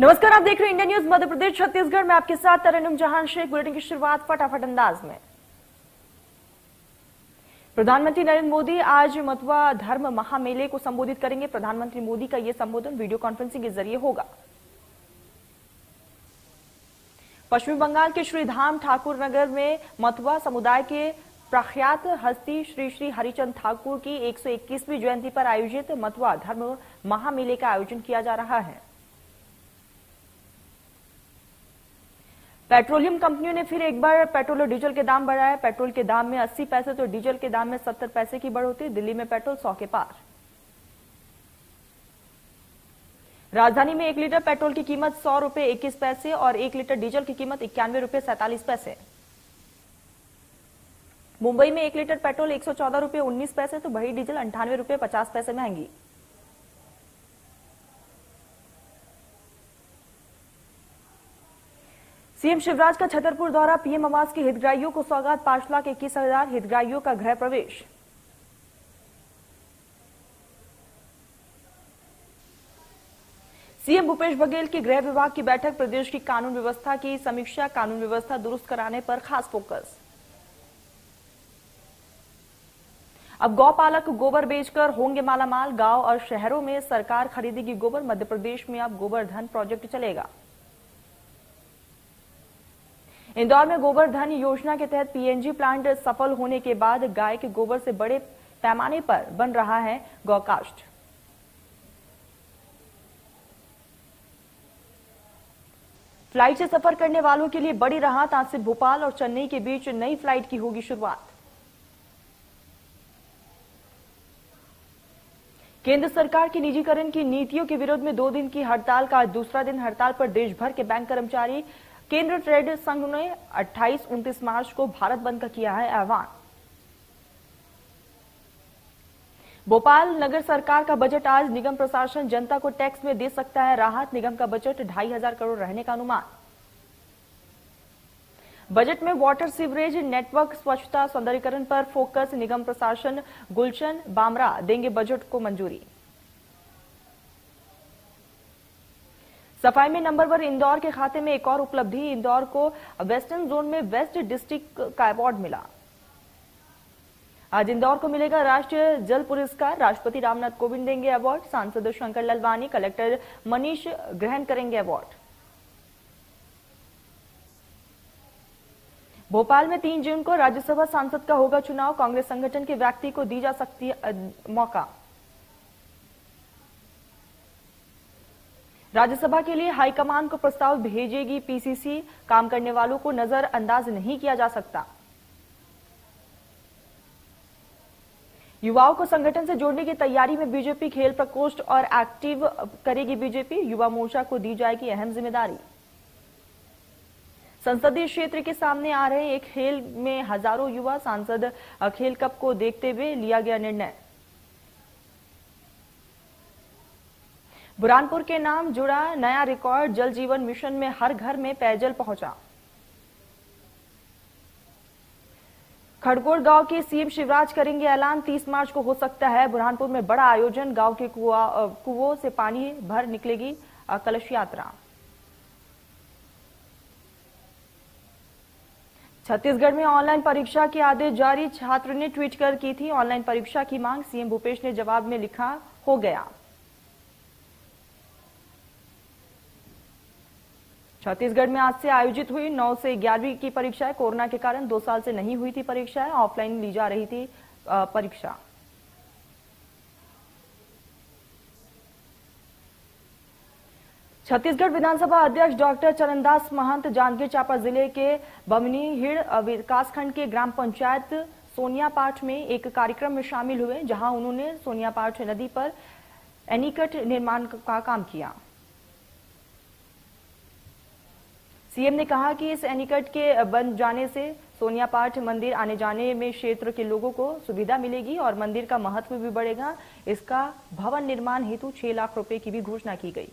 नमस्कार, आप देख रहे हैं इंडिया न्यूज मध्य प्रदेश छत्तीसगढ़ में। आपके साथ तरन्नुम जहां शेख। बुलेटिन की शुरुआत फटाफट अंदाज में। प्रधानमंत्री नरेंद्र मोदी आज मथुरा धर्म महामेले को संबोधित करेंगे। प्रधानमंत्री मोदी का यह संबोधन वीडियो कॉन्फ्रेंसिंग के जरिए होगा। पश्चिम बंगाल के श्रीधाम ठाकुर नगर में मथुरा समुदाय के प्रख्यात हस्ती श्री श्री हरिचंद ठाकुर की 121वीं जयंती पर आयोजित मथुरा धर्म महामेले का आयोजन किया जा रहा है। पेट्रोलियम कंपनियों ने फिर एक बार पेट्रोल और डीजल के दाम बढ़ाए। पेट्रोल के दाम में 80 पैसे तो डीजल के दाम में 70 पैसे की बढ़ोतरी। दिल्ली में पेट्रोल 100 के पार। राजधानी में 1 लीटर पेट्रोल की कीमत 100 रुपए 21 पैसे और 1 लीटर डीजल की कीमत 91 रुपए 47 पैसे। मुंबई में 1 लीटर पेट्रोल 114 रुपए 19 पैसे तो वही डीजल 98 रुपए 50 पैसे महंगी। सीएम शिवराज का छतरपुर दौरा। पीएम आवास के हितग्राहियों को सौगात 5,21,000 हितग्राहियों का गृह प्रवेश। सीएम भूपेश बघेल की गृह विभाग की बैठक। प्रदेश की कानून व्यवस्था की समीक्षा। कानून व्यवस्था दुरुस्त कराने पर खास फोकस। अब गौपालक गोबर बेचकर होंगे मालामाल। गांव और शहरों में सरकार खरीदेगी गोबर। मध्य प्रदेश में अब गोबर धन प्रोजेक्ट चलेगा। इंदौर में गोबर धन योजना के तहत पीएनजी प्लांट सफल होने के बाद गाय के गोबर से बड़े पैमाने पर बन रहा है गौकाष्ठ। फ्लाइट से सफर करने वालों के लिए बड़ी राहत। आज से भोपाल और चेन्नई के बीच नई फ्लाइट की होगी शुरुआत। केंद्र सरकार की निजीकरण की नीतियों के विरोध में 2 दिन की हड़ताल का आज दूसरा दिन। हड़ताल पर देश भर के बैंक कर्मचारी। केंद्र ट्रेड संघ ने 28-29 मार्च को भारत बंद का किया है आह्वान। भोपाल नगर सरकार का बजट आज। निगम प्रशासन जनता को टैक्स में दे सकता है राहत। निगम का बजट 2,500 करोड़ रहने का अनुमान। बजट में वाटर सीवरेज नेटवर्क स्वच्छता सौंदर्यीकरण पर फोकस। निगम प्रशासन गुलशन बामरा देंगे बजट को मंजूरी। सफाई में नंबर 1 इंदौर के खाते में एक और उपलब्धि। इंदौर को वेस्टर्न जोन में वेस्ट डिस्ट्रिक्ट का अवार्ड मिला। आज इंदौर को मिलेगा राष्ट्रीय जल पुरस्कार। राष्ट्रपति रामनाथ कोविंद देंगे अवार्ड। सांसद शंकर ललवानी, कलेक्टर मनीष ग्रहण करेंगे अवार्ड। भोपाल में 3 जून को राज्यसभा सांसद का होगा चुनाव। कांग्रेस संगठन के व्यक्ति को दी जा सकती है मौका। राज्यसभा के लिए हाईकमान को प्रस्ताव भेजेगी पीसीसी। काम करने वालों को नजरअंदाज नहीं किया जा सकता। युवाओं को संगठन से जोड़ने की तैयारी में बीजेपी। खेल प्रकोष्ठ और एक्टिव करेगी बीजेपी। युवा मोर्चा को दी जाएगी अहम जिम्मेदारी। संसदीय क्षेत्र के सामने आ रहे एक खेल में हजारों युवा। सांसद खेल कप को देखते हुए लिया गया निर्णय। बुरहानपुर के नाम जुड़ा नया रिकॉर्ड। जल जीवन मिशन में हर घर में पेयजल पहुंचा। खड़गोड़ गांव के सीएम शिवराज करेंगे ऐलान। 30 मार्च को हो सकता है बुरहानपुर में बड़ा आयोजन। गांव के कुओं से पानी भर निकलेगी कलश यात्रा। छत्तीसगढ़ में ऑनलाइन परीक्षा के आदेश जारी। छात्र ने ट्वीट कर की थी ऑनलाइन परीक्षा की मांग। सीएम भूपेश ने जवाब में लिखा हो गया। छत्तीसगढ़ में आज से आयोजित हुई 9 से 11वीं की परीक्षाएं। कोरोना के कारण 2 साल से नहीं हुई थी परीक्षाएं। ऑफलाइन ली जा रही थी परीक्षा। छत्तीसगढ़ विधानसभा अध्यक्ष डॉक्टर चरणदास महंत जांजगीर चांपा जिले के बमनीहिड़ विकासखंड के ग्राम पंचायत सोनियापाठ में एक कार्यक्रम में शामिल हुए, जहां उन्होंने सोनियापाठ नदी पर एनीकट निर्माण का काम किया। सीएम ने कहा कि इस एनीकट के बन जाने से सोनियापाठ मंदिर आने जाने में क्षेत्र के लोगों को सुविधा मिलेगी और मंदिर का महत्व भी बढ़ेगा। इसका भवन निर्माण हेतु 6 लाख रुपए की भी घोषणा की गई।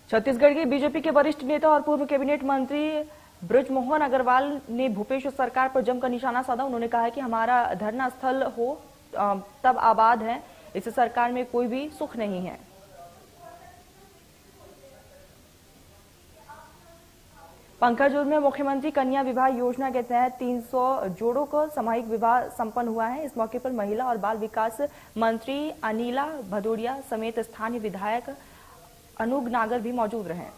छत्तीसगढ़ के बीजेपी के वरिष्ठ नेता और पूर्व कैबिनेट मंत्री बृजमोहन अग्रवाल ने भूपेश सरकार पर जमकर निशाना साधा। उन्होंने कहा कि हमारा धरना स्थल हो तब आबाद है। इस सरकार में कोई भी सुख नहीं है। पंकजउर में मुख्यमंत्री कन्या विवाह योजना के तहत 300 जोड़ों को सामूहिक विवाह संपन्न हुआ है। इस मौके पर महिला और बाल विकास मंत्री अनिला भदौरिया समेत स्थानीय विधायक अनूप नागर भी मौजूद रहे।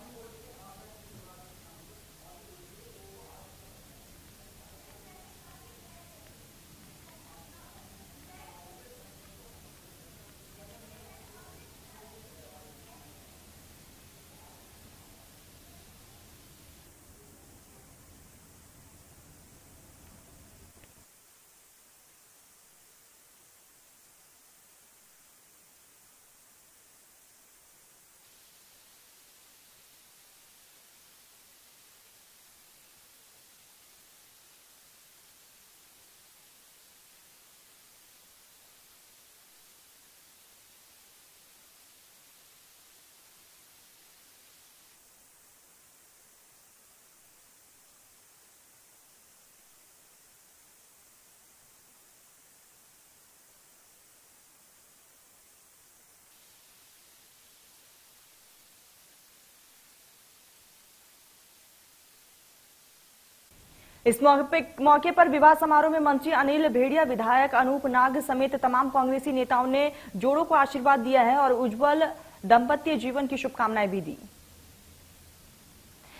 इस मौके पर विवाह समारोह में मंत्री अनिल भेड़िया, विधायक अनूप नाग समेत तमाम कांग्रेसी नेताओं ने जोड़ों को आशीर्वाद दिया है और उज्जवल दाम्पत्य जीवन की शुभकामनाएं भी दी।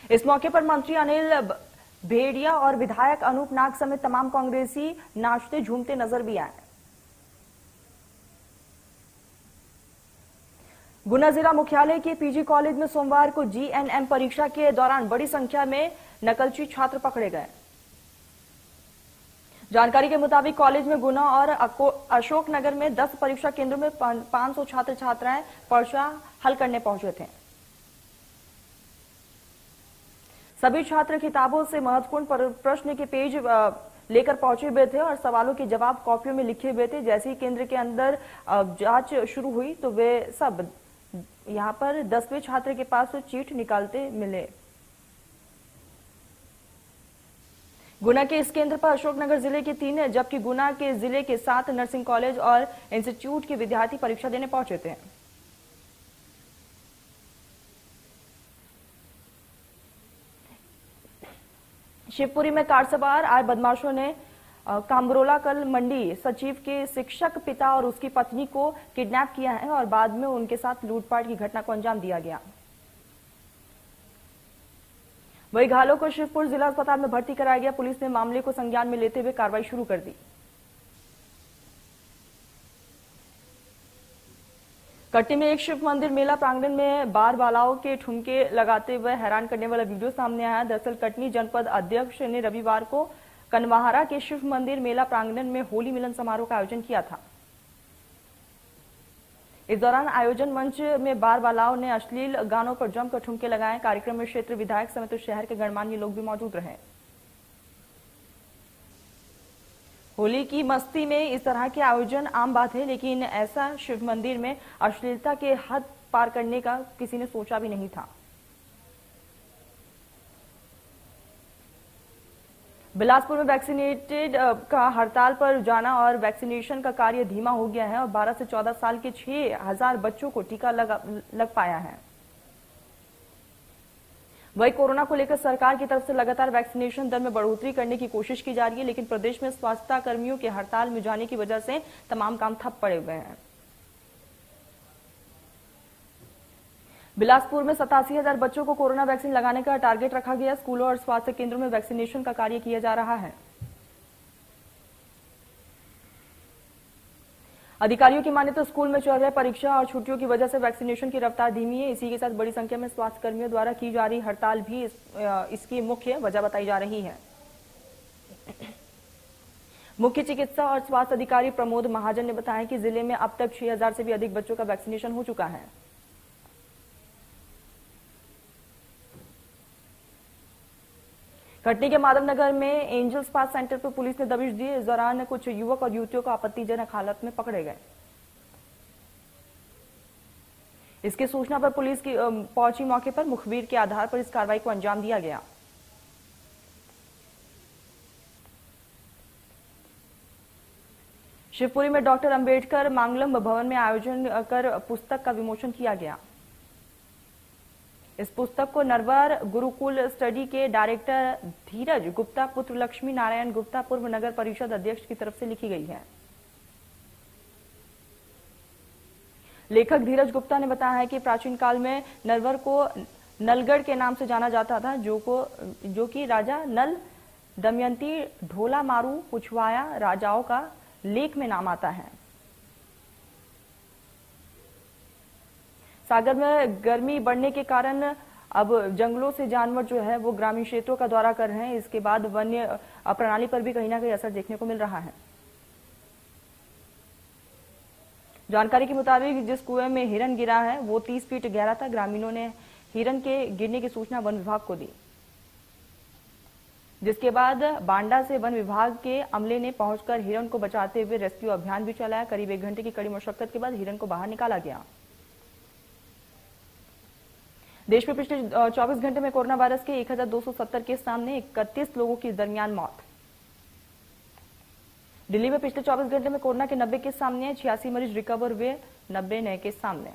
इस मौके पर मंत्री अनिल भेड़िया और विधायक अनूप नाग समेत तमाम कांग्रेसी नाचते झूमते नजर भी आए। गुना जिला मुख्यालय के पीजी कॉलेज में सोमवार को जीएनएम परीक्षा के दौरान बड़ी संख्या में नकलची छात्र पकड़े गए। जानकारी के मुताबिक कॉलेज में गुना और अशोकनगर में 10 परीक्षा केंद्रों में 500 छात्र छात्राएं परीक्षा हल करने पहुंचे थे। सभी छात्र किताबों से महत्वपूर्ण प्रश्न के पेज लेकर पहुंचे हुए थे और सवालों के जवाब कॉपियों में लिखे हुए थे। जैसे ही केंद्र के अंदर जांच शुरू हुई तो वे सब यहां पर 10वें छात्र के पास चीट निकालते मिले। गुना के इस केंद्र पर अशोकनगर जिले के 3 जबकि गुना के जिले के 7 नर्सिंग कॉलेज और इंस्टीट्यूट के विद्यार्थी परीक्षा देने पहुंचे थे। शिवपुरी में कार सवार आए बदमाशों ने कामरोला कल मंडी सचिव के शिक्षक पिता और उसकी पत्नी को किडनैप किया है और बाद में उनके साथ लूटपाट की घटना को अंजाम दिया गया। वही घायलों को शिवपुर जिला अस्पताल में भर्ती कराया गया। पुलिस ने मामले को संज्ञान में लेते हुए कार्रवाई शुरू कर दी। कटनी में एक शिव मंदिर मेला प्रांगण में बार बालाओं के ठुमके लगाते हुए हैरान करने वाला वीडियो सामने आया। दरअसल कटनी जनपद अध्यक्ष ने रविवार को कनवाहरा के शिव मंदिर मेला प्रांगण में होली मिलन समारोह का आयोजन किया था। इस दौरान आयोजन मंच में बार बालाओं ने अश्लील गानों पर जमकर ठुमके लगाए। कार्यक्रम में क्षेत्र विधायक समेत शहर के गणमान्य लोग भी मौजूद रहे। होली की मस्ती में इस तरह के आयोजन आम बात है, लेकिन ऐसा शिव मंदिर में अश्लीलता के हद पार करने का किसी ने सोचा भी नहीं था। बिलासपुर में वैक्सीनेटेड का हड़ताल पर जाना और वैक्सीनेशन का कार्य धीमा हो गया है और 12 से 14 साल के 6000 बच्चों को टीका लग पाया है। वही कोरोना को लेकर सरकार की तरफ से लगातार वैक्सीनेशन दर में बढ़ोतरी करने की कोशिश की जा रही है, लेकिन प्रदेश में स्वास्थ्य कर्मियों के हड़ताल में जाने की वजह से तमाम काम ठप पड़े हुए हैं। बिलासपुर में 87,000 बच्चों को कोरोना वैक्सीन लगाने का टारगेट रखा गया। स्कूलों और स्वास्थ्य केंद्रों में वैक्सीनेशन का कार्य किया जा रहा है। अधिकारियों की माने तो स्कूल में चल रहे परीक्षा और छुट्टियों की वजह से वैक्सीनेशन की रफ्तार धीमी है। इसी के साथ बड़ी संख्या में स्वास्थ्य कर्मियों द्वारा की जा रही हड़ताल भी इसकी मुख्य वजह बताई जा रही है। मुख्य चिकित्सा और स्वास्थ्य अधिकारी प्रमोद महाजन ने बताया कि जिले में अब तक 6000 से भी अधिक बच्चों का वैक्सीनेशन हो चुका है। कटनी के माधवनगर में एंजल स्पा सेंटर पर पुलिस ने दबिश दी। इस दौरान कुछ युवक और युवतियों को आपत्तिजनक हालत में पकड़े गए। इसकी सूचना पर पुलिस की पहुंची मौके पर मुखबिर के आधार पर इस कार्रवाई को अंजाम दिया गया। शिवपुरी में डॉक्टर अंबेडकर मांगलम भवन में आयोजन कर पुस्तक का विमोचन किया गया। इस पुस्तक को नरवर गुरुकुल स्टडी के डायरेक्टर धीरज गुप्ता पुत्र लक्ष्मी नारायण गुप्ता पूर्व नगर परिषद अध्यक्ष की तरफ से लिखी गई है। लेखक धीरज गुप्ता ने बताया है कि प्राचीन काल में नरवर को नलगढ़ के नाम से जाना जाता था, जो कि राजा नल, दमयंती, ढोला मारू, पुछवाया राजाओं का लेख में नाम आता है। सागर में गर्मी बढ़ने के कारण अब जंगलों से जानवर जो है वो ग्रामीण क्षेत्रों का दौरा कर रहे हैं। इसके बाद वन्य प्रणाली पर भी कहीं ना कहीं असर देखने को मिल रहा है। जानकारी के मुताबिक जिस कुएं में हिरन गिरा है वो 30 फीट गहरा था। ग्रामीणों ने हिरन के गिरने की सूचना वन विभाग को दी, जिसके बाद बांडा से वन विभाग के अमले ने पहुंचकर हिरन को बचाते हुए रेस्क्यू अभियान भी चलाया। करीब 1 घंटे की कड़ी मशक्कत के बाद हिरन को बाहर निकाला गया। देश में पिछले 24 घंटे में कोरोना वायरस के 1270 केस सामने, 31 लोगों की दरमियान मौत। दिल्ली में पिछले 24 घंटे में कोरोना के 90 केस सामने हैं, 86 मरीज रिकवर हुए, 90 नए केस सामने।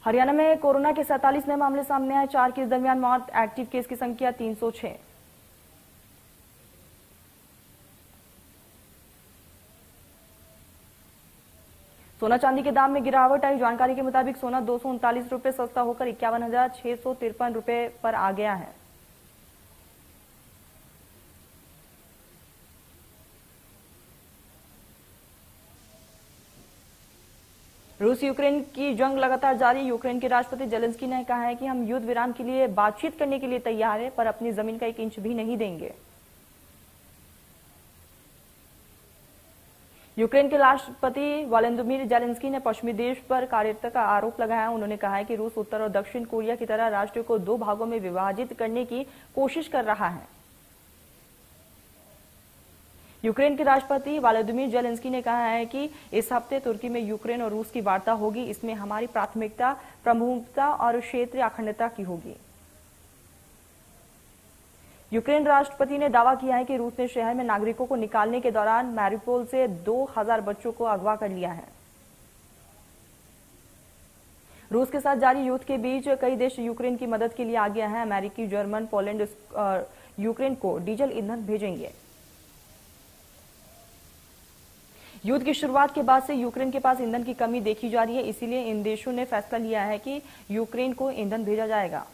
हरियाणा में कोरोना के 47 नए मामले सामने आए, 4 की दरमियान मौत। एक्टिव केस की संख्या 306। सोना चांदी के दाम में गिरावट आई। जानकारी के मुताबिक सोना 239 रुपए सस्ता होकर 51,653 रुपए पर आ गया है। रूस यूक्रेन की जंग लगातार जारी। यूक्रेन के राष्ट्रपति जेलेंस्की ने कहा है कि हम युद्ध विराम के लिए बातचीत करने के लिए तैयार हैं, पर अपनी जमीन का 1 इंच भी नहीं देंगे। यूक्रेन के राष्ट्रपति व्लादिमीर जेलेंस्की ने पश्चिमी देश पर कार्यता का आरोप लगाया। उन्होंने कहा है कि रूस उत्तर और दक्षिण कोरिया की तरह राष्ट्र को 2 भागों में विभाजित करने की कोशिश कर रहा है। यूक्रेन के राष्ट्रपति व्लादिमीर जेलेंस्की ने कहा है कि इस हफ्ते तुर्की में यूक्रेन और रूस की वार्ता होगी। इसमें हमारी प्राथमिकता प्रमुखता और क्षेत्रीय अखंडता की होगी। यूक्रेन राष्ट्रपति ने दावा किया है कि रूस ने शहर में नागरिकों को निकालने के दौरान मैरिपोल से 2000 बच्चों को अगवा कर लिया है। रूस के साथ जारी युद्ध के बीच कई देश यूक्रेन की मदद के लिए आगे हैं। अमेरिकी, जर्मन, पोलैंड यूक्रेन को डीजल ईंधन भेजेंगे। युद्ध की शुरुआत के बाद से यूक्रेन के पास ईंधन की कमी देखी जा रही है, इसीलिए इन देशों ने फैसला लिया है कि यूक्रेन को ईंधन भेजा जाएगा।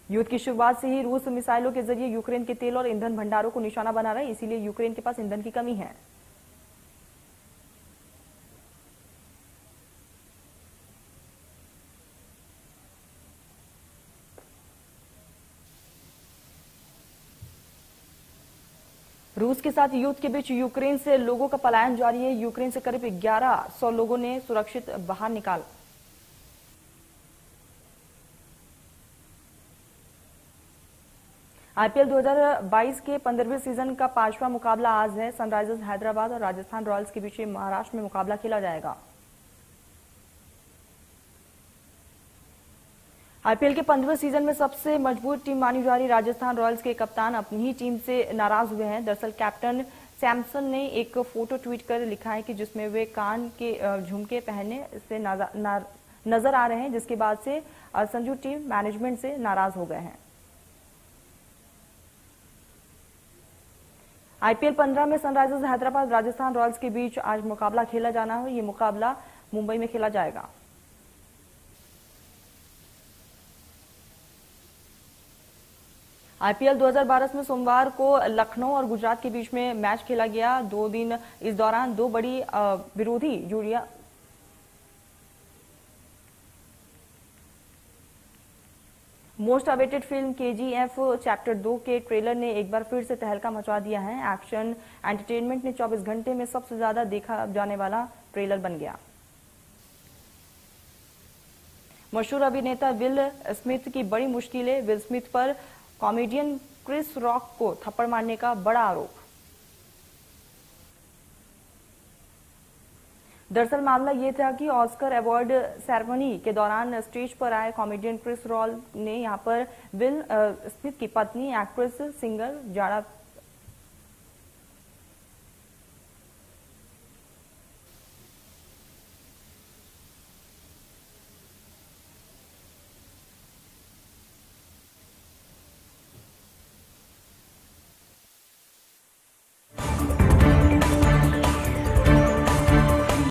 युद्ध की शुरुआत से ही रूस मिसाइलों के जरिए यूक्रेन के तेल और ईंधन भंडारों को निशाना बना रहा है, इसीलिए यूक्रेन के पास ईंधन की कमी है। रूस के साथ युद्ध के बीच यूक्रेन से लोगों का पलायन जारी है। यूक्रेन से करीब 1100 लोगों ने सुरक्षित बाहर निकाला। आईपीएल 2022 के 15वें सीजन का 5वां मुकाबला आज है। सनराइजर्स हैदराबाद और राजस्थान रॉयल्स के बीच महाराष्ट्र में मुकाबला खेला जाएगा। आईपीएल के 15वें सीजन में सबसे मजबूत टीम मानी जा रही राजस्थान रॉयल्स के कप्तान अपनी ही टीम से नाराज हुए हैं। दरअसल कैप्टन सैमसन ने एक फोटो ट्वीट कर लिखा है कि जिसमें वे कान के झुमके पहनने से नजर आ रहे हैं, जिसके बाद से संजू टीम मैनेजमेंट से नाराज हो गए हैं। आईपीएल 15 में सनराइजर्स हैदराबाद राजस्थान रॉयल्स के बीच आज मुकाबला खेला जाना है। ये मुकाबला मुंबई में खेला जाएगा। आईपीएल 2012 में सोमवार को लखनऊ और गुजरात के बीच में मैच खेला गया। 2 दिन इस दौरान 2 बड़ी विरोधी जोड़ियां most awaited film KGF chapter 2 के ट्रेलर ने एक बार फिर से तहलका मचा दिया है। एक्शन एंटरटेनमेंट ने 24 घंटे में सबसे ज्यादा देखा जाने वाला ट्रेलर बन गया। मशहूर अभिनेता विल स्मिथ की बड़ी मुश्किलें। विल स्मिथ पर कॉमेडियन क्रिस रॉक को थप्पड़ मारने का बड़ा आरोप। दरअसल मामला ये था कि ऑस्कर अवार्ड सेरेमनी के दौरान स्टेज पर आए कॉमेडियन क्रिस रॉल ने यहां पर विल स्मिथ की पत्नी एक्ट्रेस सिंगर जाड़ा